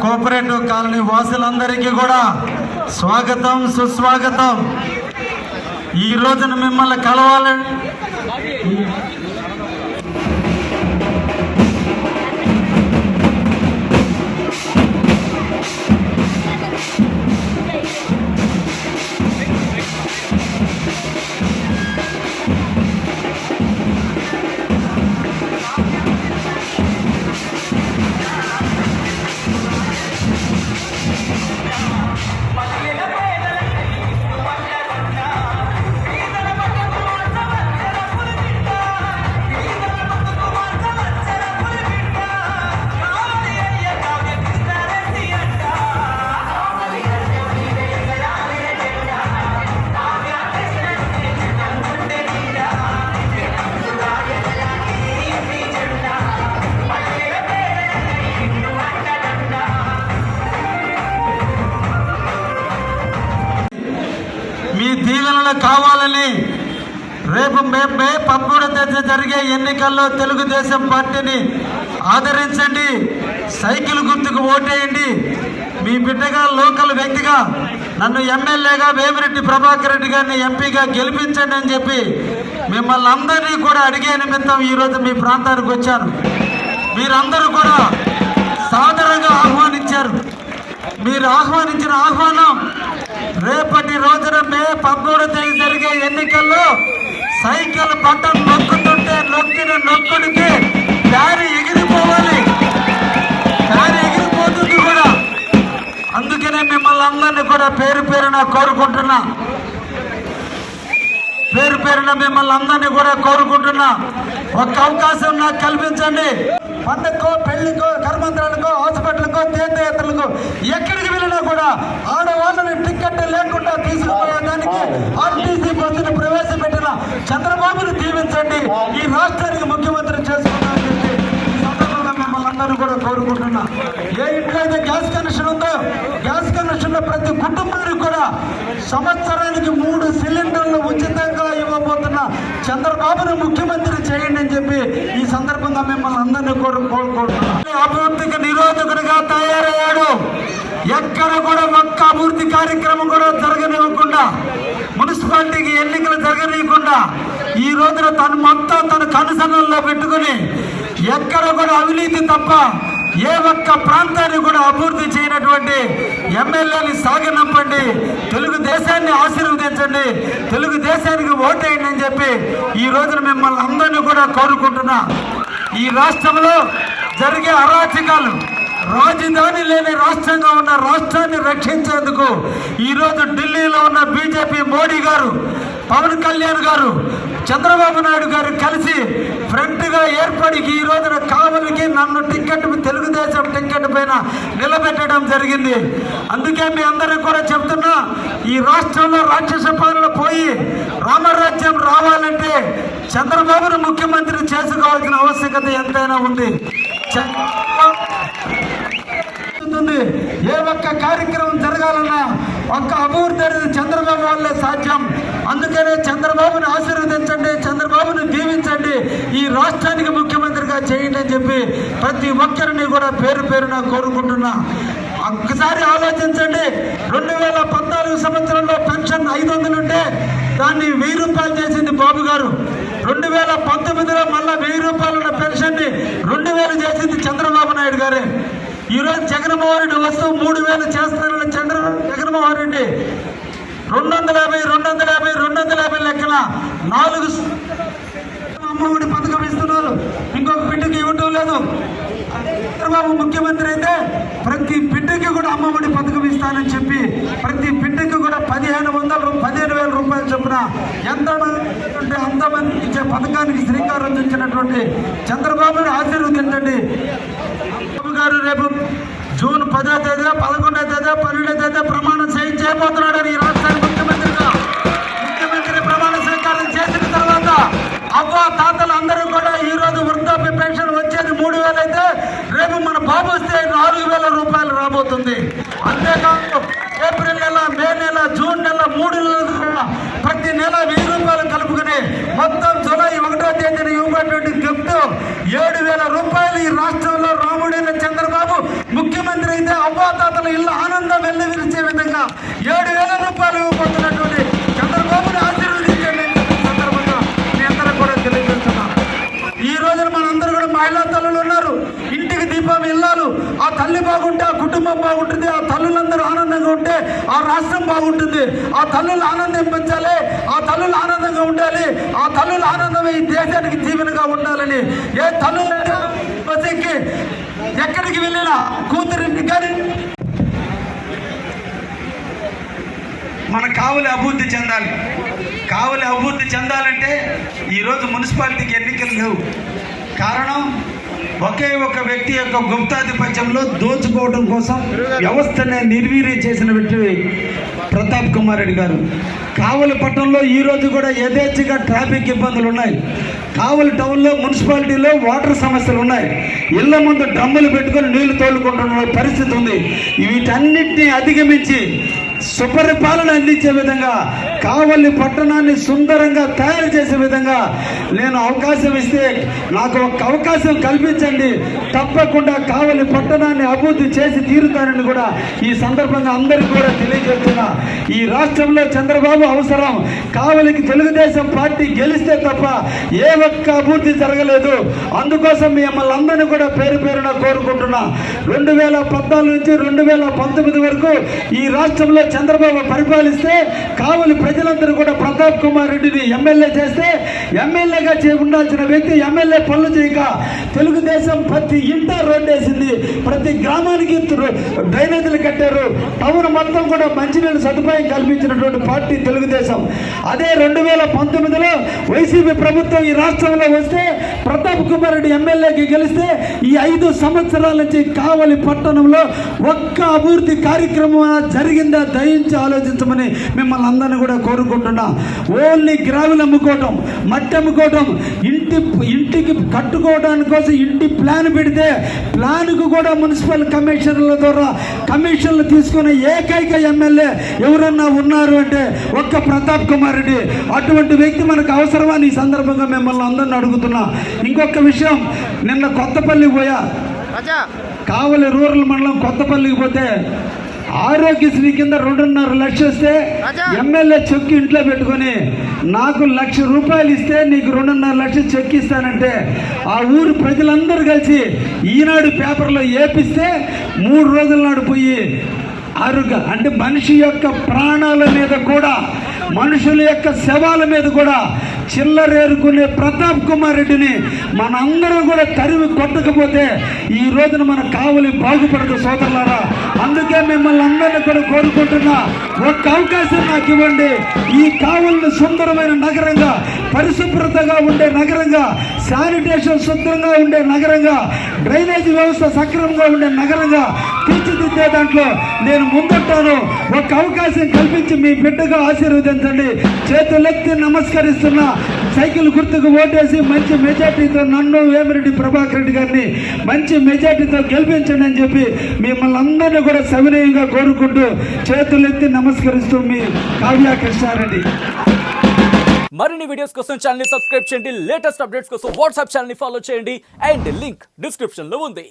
Cooperative colony వాసులందరికీ కూడా స్వాగతం సుస్వాగతం. ఈ రోజున మిమ్మల్ని కలవాలని మీ దీవెనలు కావాలని రేపు మే 13వ తేదీ జరిగే ఎన్నికల్లో తెలుగుదేశం పార్టీని ఆదరించండి. సైకిల్ గుర్తుకు ఓటేయండి. మీ బిడ్డగా లోకల్ వ్యక్తిగా నన్ను ఎమ్మెల్యేగా వేమిరెడ్డి ప్రభాకర్ రెడ్డి గారిని ఎంపీగా గెలిపించండి అని చెప్పి మిమ్మల్ని అందరినీ కూడా అడిగే నిమిత్తం ఈరోజు మీ ప్రాంతానికి వచ్చాను. మీరందరూ కూడా సాదరంగా ఆహ్వానించారు. మీరు ఆహ్వానించిన ఆహ్వానం రేపటి రోజున మే 13వ తేదీ జరిగే ఎన్నికల్లో సైకిల్ బటన్ నొక్కుతుంటే నొక్కిన నొక్కుడికి దారి ఎగిరిపోవాలి. దారి ఎగిరిపోతుంది కూడా. అందుకనే మిమ్మల్ని అందరినీ కూడా పేరు పేరున కోరుకుంటున్నా. పేరు పేరున మిమ్మల్ని అందరినీ కూడా కోరుకుంటున్నా. ఒక్క అవకాశం నాకు కల్పించండి. పండగకో, పెళ్లికో, కర్మంత్రాలకో, హాస్పిటల్కో, తీర్థయాత్రలకు ఎక్కడికి వెళ్ళినా కూడా ఆడవాళ్ళని టికెట్ లేకుండా తీసుకుపోయేదానికి ఆర్టీసీ బస్సును ప్రవేశపెట్టిన చంద్రబాబును దీవించండి. ఈ రాష్ట్రానికి ముఖ్యమంత్రి చేసుకున్నారని చెప్పి ఈ సందర్భంగా మిమ్మల్ని అందరూ కూడా కోరుకుంటున్నా. ఏ ఇంట్లో అయితే గ్యాస్ కనెక్షన్ ఉందో గ్యాస్ కనెక్షన్ ప్రతి కుటుంబానికి కూడా సంవత్సరానికి 3 సిలిండర్లు ఉచితంగా ఇవ్వబోతున్న చంద్రబాబును ముఖ్యమంత్రి చేయండి అని చెప్పి ఈ సందర్భంగా మిమ్మల్ని అందరినీ కోరుకుంటున్నాను. అభివృద్ధికి నిరోధకుడిగా తయారయ్యాడు. ఎక్కడ కూడా ఒక్క అభివృద్ధి కార్యక్రమం కూడా జరగనివ్వకుండా, మున్సిపాలిటీకి ఎన్నికలు జరగనీయకుండా ఈ రోజున తను మొత్తం తన కనుసన్నల్లో పెట్టుకుని ఎక్కడ కూడా అవినీతి తప్ప ఏ ఒక్క ప్రాంతాన్ని కూడా అభివృద్ధి చేయనటువంటి ఎమ్మెల్యేని సాగనంపండి. తెలుగుదేశాన్ని ఆశీర్వదించండి. తెలుగుదేశానికి ఓటేయండి అని చెప్పి ఈ రోజున మిమ్మల్ని అందరినీ కూడా కోరుకుంటున్నా. ఈ రాష్ట్రంలో జరిగే అరాచకాలు, రాజధాని లేని రాష్ట్రంగా ఉన్న రాష్ట్రాన్ని రక్షించేందుకు ఈరోజు ఢిల్లీలో ఉన్న బీజేపీ మోడీ గారు, పవన్ కళ్యాణ్ గారు, చంద్రబాబు నాయుడు గారు కలిసి ఫ్రంట్గా ఏర్పడి ఈ రోజున కావలికి నన్ను తెలుగుదేశం టికెట్ పైన నిలబెట్టడం జరిగింది. అందుకే మీ అందరూ కూడా చెప్తున్నా, ఈ రాష్ట్రంలో రాక్షస పాలన పోయి రామరాజ్యం రావాలంటే చంద్రబాబును ముఖ్యమంత్రి చేసుకోవాల్సిన ఆవశ్యకత ఎంతైనా ఉంది. ఏ ఒక్క కార్యక్రమం జరగాలన్నా ఒక్క అభివృద్ధి అనేది చంద్రబాబు వల్లే సాధ్యం. అందుకనే చంద్రబాబును ఆశీర్వదించండి, చంద్రబాబును దీవించండి, ఈ రాష్ట్రానికి ముఖ్యమంత్రిగా చేయండి అని చెప్పి ప్రతి ఒక్కరిని కూడా పేరు పేరున కోరుకుంటున్నా. ఒక్కసారి ఆలోచించండి. 2014 సంవత్సరంలో పెన్షన్ 500 ఉంటే దాన్ని 1000 రూపాయలు చేసింది బాబు గారు. 2019లో మళ్ళా 1000 రూపాయలు ఉన్న పెన్షన్ని 2000 చేసింది చంద్రబాబు నాయుడు గారే. ఈరోజు జగన్మోహన్ రెడ్డి వస్తూ 3000 చేస్తానని జగన్మోహన్ రెడ్డి 250 లెక్కన 4 అమ్మఒడి పథకం ఇస్తున్నారు. ఇంకొక బిడ్డకి ఇవ్వటం లేదు. చంద్రబాబు ముఖ్యమంత్రి అయితే ప్రతి బిడ్డకి కూడా అమ్మఒడి పథకం ఇస్తానని చెప్పి ప్రతి బిడ్డకి కూడా 15,000 రూపాయలు చొప్పున ఎంతమంది అంటే అంతమంది ఇచ్చే పథకానికి శ్రీకారం చుట్టినటువంటి చంద్రబాబుని ఆశీర్వదించండి. బాబు గారు రేపు జూన్ 10వ తేదీ, 11వ తేదీ, 12వ తేదీ ప్రమాణం చేయబోతున్నాడని ఈ రాష్ట్రానికి ముఖ్యమంత్రి ప్రమాణ స్వీకారం చేసిన తర్వాత అవ్వ తాతలు అందరూ కూడా ఈ రోజు వృద్ధాప్య పెన్షన్ వచ్చేది 3,000 అయితే రేపు మన బాబు వస్తే 4,000 రూపాయలు రాబోతుంది. అంతేకాదు ఏప్రిల్ నెల, మే నెల, జూన్ నెల 3 నెలలు ప్రతి నెల 1000 రూపాయలు కలుపుకుని మొత్తం జూలై 1వ తేదీన ఇవ్వబడినటువంటి గిఫ్ట్ 7,000 రూపాయలు ఈ రాష్ట్రంలో రాముడైన చంద్రబాబు ముఖ్యమంత్రి ముఖ్యమంత్రి అయితే అవ్వాతాతల ఇల్లు ఆనందం వెల్లివిరిచే విధంగా 7,000 రూపాయలు ఇవ్వబోతున్నటువంటి చంద్రబాబుని ఆశీర్వదించండి సందర్భంగా మీ అందరూ కూడా తెలియజేస్తున్నా. ఈ రోజున మనందరూ కూడా మహిళా తల్లులు ఉన్నారు. ఇంటికి దీపం ఇల్లాలు. ఆ తల్లి బాగుంటే ఆ కుటుంబం బాగుంటుంది. ఆ తల్లులందరూ ఆనందంగా ఉంటే ఆ రాష్ట్రం బాగుంటుంది. ఆ తల్లులు ఆనందం పెంచాలి. ఆ తల్లులు ఆనందంగా ఉండాలి. ఆ తల్లుల ఆనందమే ఈ దేశానికి దీవెనగా ఉండాలని ఏ తల్లు బస్సెక్కి ఎక్కడికి వెళ్ళినా కూతురిని కానీ మన కావలి అభివృద్ధి చెందాలి. కావలి అభివృద్ధి చెందాలంటే ఈరోజు మున్సిపాలిటీకి ఎన్నికలు లేవు. కారణం ఒకే ఒక వ్యక్తి యొక్క గుప్తాధిపత్యంలో దోచుకోవడం కోసం వ్యవస్థనే నిర్వీర్యం చేసిన వ్యక్తి ప్రతాప్ కుమార్ రెడ్డి గారు. కావలి పట్టణంలో ఈరోజు కూడా యథేచ్ఛగా ట్రాఫిక్ ఇబ్బందులు ఉన్నాయి. కావలి టౌన్లో మున్సిపాలిటీలో వాటర్ సమస్యలు ఉన్నాయి. ఇళ్ల ముందు డ్రమ్ములు పెట్టుకొని నీళ్లు తోలుకుంటున్న పరిస్థితి ఉంది. వీటన్నిటిని అధిగమించి సుపరిపాలన అందించే విధంగా కావలి పట్టణాన్ని సుందరంగా తయారు చేసే విధంగా నేను అవకాశం ఇస్తే నాకు ఒక అవకాశం కల్పించండి, తప్పకుండా కావలి పట్టణాన్ని అభివృద్ధి చేసి తీరుతానని కూడా ఈ సందర్భంగా అందరికీ కూడా తెలియజేస్తున్నా. ఈ రాష్ట్రంలో చంద్రబాబు అవసరం. కావలికి తెలుగుదేశం పార్టీ గెలిస్తే తప్ప ఏ ఒక్క అభివృద్ధి జరగలేదు. అందుకోసం మిమ్మల్ని అందరినీ కూడా పేరు పేరున కోరుకుంటున్నా. 2014 నుంచి 2019 వరకు ఈ రాష్ట్రంలో చంద్రబాబు పరిపాలిస్తే కావలి ప్రజలందరూ కూడా ప్రతాప్ కుమార్ రెడ్డిని ఎమ్మెల్యే చేస్తే ఎమ్మెల్యేగా ఉండాల్సిన వ్యక్తి ఎమ్మెల్యే పనులు చేయక తెలుగుదేశం ప్రతి ఇంట రోడ్డు వేసింది. ప్రతి గ్రామానికి డ్రైనేజీలు కట్టారు. టౌన్ మొత్తం కూడా మంచినీళ్ళ సదుపాయం కల్పించినటువంటి పార్టీ తెలుగుదేశం. అదే 2019లో వైసీపీ ప్రభుత్వం ఈ రాష్ట్రంలో వస్తే ప్రతాప్ కుమార్ రెడ్డి ఎమ్మెల్యేకి గెలిస్తే ఈ 5 సంవత్సరాల నుంచి కావలి పట్టణంలో ఒక్క అభివృద్ధి కార్యక్రమం జరిగిందా దయించి ఆలోచించమని మిమ్మల్ని అందరినీ కూడా కోరుకుంటున్నా. ఓన్లీ గ్రావెల్ అమ్ముకోవటం, మట్టి అమ్ముకోవటం, ఇంటికి కట్టుకోవడానికి కోసం ఇంటి ప్లాన్ పెడితే ప్లాన్కు కూడా మున్సిపల్ కమిషనర్ల ద్వారా కమిషన్లు తీసుకునే ఏకైక ఎమ్మెల్యే ఎవరన్నా ఉన్నారు అంటే ఒక్క ప్రతాప్ కుమార్ రెడ్డి. అటువంటి వ్యక్తి మనకు అవసరమని ఈ సందర్భంగా మిమ్మల్ని అందరిని అడుగుతున్నా. ఇంకొక విషయం, నిన్న కొత్తపల్లికి పోయా, కావలి రూరల్ మండలం కొత్తపల్లికి పోతే ఆరోగ్యశ్రీ కింద 2.5 లక్షలు ఇస్తే ఎమ్మెల్యే చెక్ ఇంట్లో పెట్టుకొని నాకు 1,00,000 రూపాయలు ఇస్తే నీకు 2.5 లక్షలు చెక్ ఇస్తానంటే ఆ ఊరు ప్రజలందరూ కలిసి ఈనాడు పేపర్లో ఏపిస్తే 3 రోజుల నాడు పోయి ఆరోగ్య అంటే మనిషి యొక్క ప్రాణాల మీద కూడా మనుషుల యొక్క శవాల మీద కూడా చిల్లరేరుకునే ప్రతాప్ కుమార్ రెడ్డిని మనందరం కూడా తరిమి కొట్టకపోతే ఈ రోజున మన కావలి బాగుపడదు సోదరులారా. అందుకే మిమ్మల్ని అందరినీ కూడా కోరుకుంటున్నా, ఒక్క అవకాశం నాకు ఇవ్వండి. ఈ కావలిని సుందరమైన నగరంగా, పరిశుభ్రతగా ఉండే నగరంగా, శానిటేషన్ శుభ్రంగా ఉండే నగరంగా, డ్రైనేజీ వ్యవస్థ సక్రమంగా ఉండే నగరంగా తీర్చిదిద్దే దాంట్లో నేను ముందుంటాను. ఒక అవకాశం కల్పించి మీ బిడ్డగా ఆశీర్వదించండి. చేతులెత్తి నమస్కరిస్తున్నా. సైకిల్ గుర్తుకు ఓటేసి మంచి మెజార్టీతో నన్ను వేమిరెడ్డి ప్రభాకర్ రెడ్డి గారిని మంచి మెజార్టీతో గెలిపించండి అని చెప్పి మిమ్మల్ని అందరినీ కూడా సవినయంగా కోరుకుంటూ చేతులెత్తి నమస్కరిస్తూ మీ కావ్య కృష్ణారెడ్డి. మరిన్ని వీడియోస్ కోసం ఛానల్ ని సబ్స్క్రైబ్ చేయండి. లేటెస్ట్ అప్డేట్స్ కోసం వాట్సాప్ ఛానల్ ని ఫాలో చేయండి. అండ్ లింక్ డిస్క్రిప్షన్ లో ఉంది.